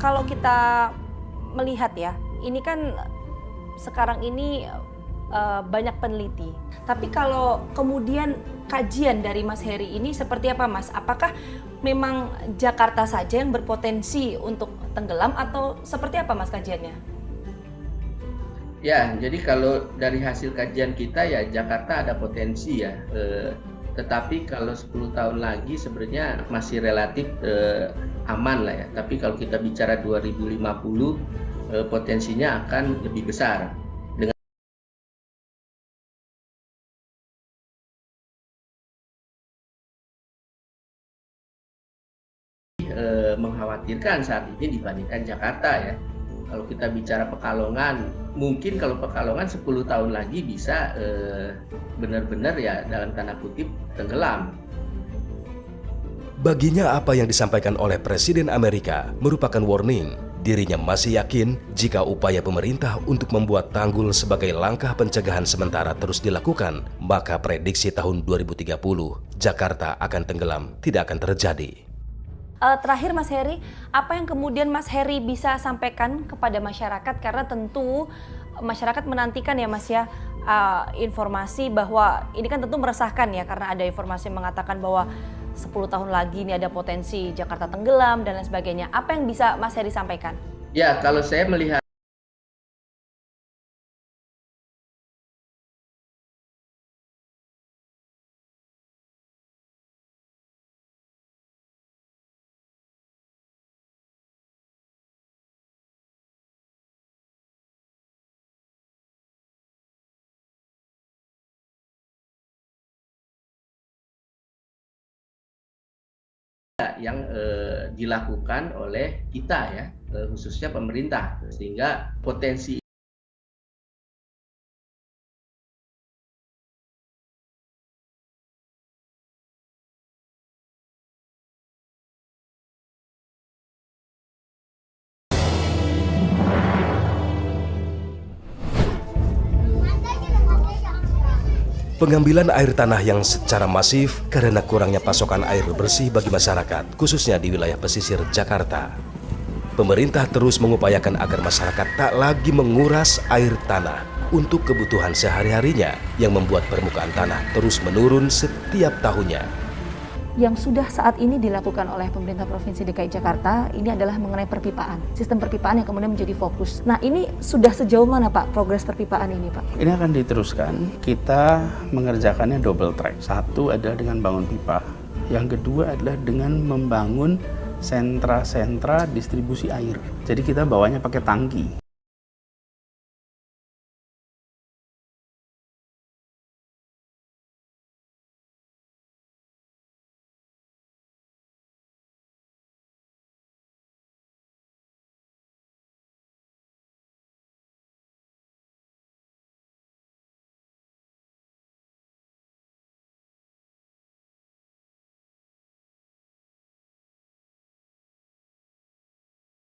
kalau kita melihat ya, ini kan sekarang ini banyak peneliti. Tapi kalau kemudian kajian dari Mas Heri ini seperti apa, Mas? Apakah memang Jakarta saja yang berpotensi untuk tenggelam atau seperti apa, Mas, kajiannya? Ya, jadi kalau dari hasil kajian kita ya Jakarta ada potensi ya. Tetapi kalau 10 tahun lagi sebenarnya masih relatif aman lah ya. Tapi kalau kita bicara 2050 potensinya akan lebih besar. Mengkhawatirkan saat ini dibandingkan Jakarta ya. Kalau kita bicara Pekalongan, mungkin kalau Pekalongan 10 tahun lagi bisa benar-benar ya dalam tanda kutip tenggelam. Baginya apa yang disampaikan oleh Presiden Amerika merupakan warning. Dirinya masih yakin jika upaya pemerintah untuk membuat tanggul sebagai langkah pencegahan sementara terus dilakukan, maka prediksi tahun 2030 Jakarta akan tenggelam tidak akan terjadi. Terakhir Mas Heri, apa yang kemudian Mas Heri bisa sampaikan kepada masyarakat, karena tentu masyarakat menantikan ya Mas ya informasi bahwa ini kan tentu meresahkan ya, karena ada informasi yang mengatakan bahwa 10 tahun lagi ini ada potensi Jakarta tenggelam dan lain sebagainya. Apa yang bisa Mas Heri sampaikan? Ya, kalau saya melihat yang dilakukan oleh kita ya, khususnya pemerintah, sehingga potensi Pengambilan air tanah yang secara masif karena kurangnya pasokan air bersih bagi masyarakat, khususnya di wilayah pesisir Jakarta. Pemerintah terus mengupayakan agar masyarakat tak lagi menguras air tanah untuk kebutuhan sehari-harinya yang membuat permukaan tanah terus menurun setiap tahunnya. Yang sudah saat ini dilakukan oleh pemerintah Provinsi DKI Jakarta ini adalah mengenai perpipaan, sistem perpipaan yang kemudian menjadi fokus. Nah, ini sudah sejauh mana Pak progres perpipaan ini Pak? Ini akan diteruskan, kita mengerjakannya double track. Satu adalah dengan bangun pipa, yang kedua adalah dengan membangun sentra-sentra distribusi air. Jadi kita bawanya pakai tangki.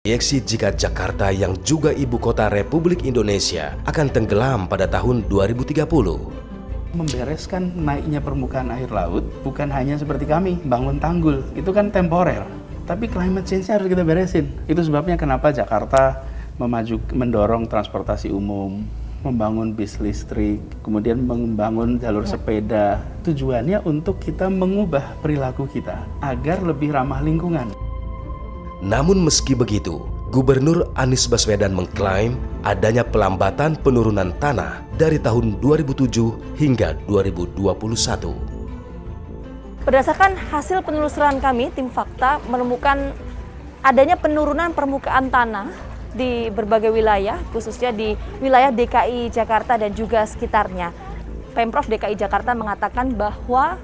Proyeksi jika Jakarta yang juga ibu kota Republik Indonesia akan tenggelam pada tahun 2030. Membereskan naiknya permukaan air laut bukan hanya seperti kami bangun tanggul, itu kan temporer. Tapi climate change-nya harus kita beresin. Itu sebabnya kenapa Jakarta mendorong transportasi umum, membangun bis listrik, kemudian membangun jalur sepeda. Tujuannya untuk kita mengubah perilaku kita agar lebih ramah lingkungan. Namun meski begitu, Gubernur Anies Baswedan mengklaim adanya pelambatan penurunan tanah dari tahun 2007 hingga 2021. Berdasarkan hasil penelusuran kami, tim Fakta menemukan adanya penurunan permukaan tanah di berbagai wilayah, khususnya di wilayah DKI Jakarta dan juga sekitarnya. Pemprov DKI Jakarta mengatakan bahwa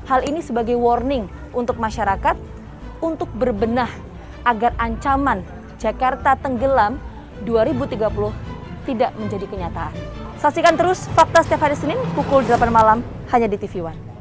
hal ini sebagai warning untuk masyarakat untuk berbenah agar ancaman Jakarta tenggelam 2030 tidak menjadi kenyataan. Saksikan terus Fakta setiap hari Senin pukul 8 malam hanya di TV One.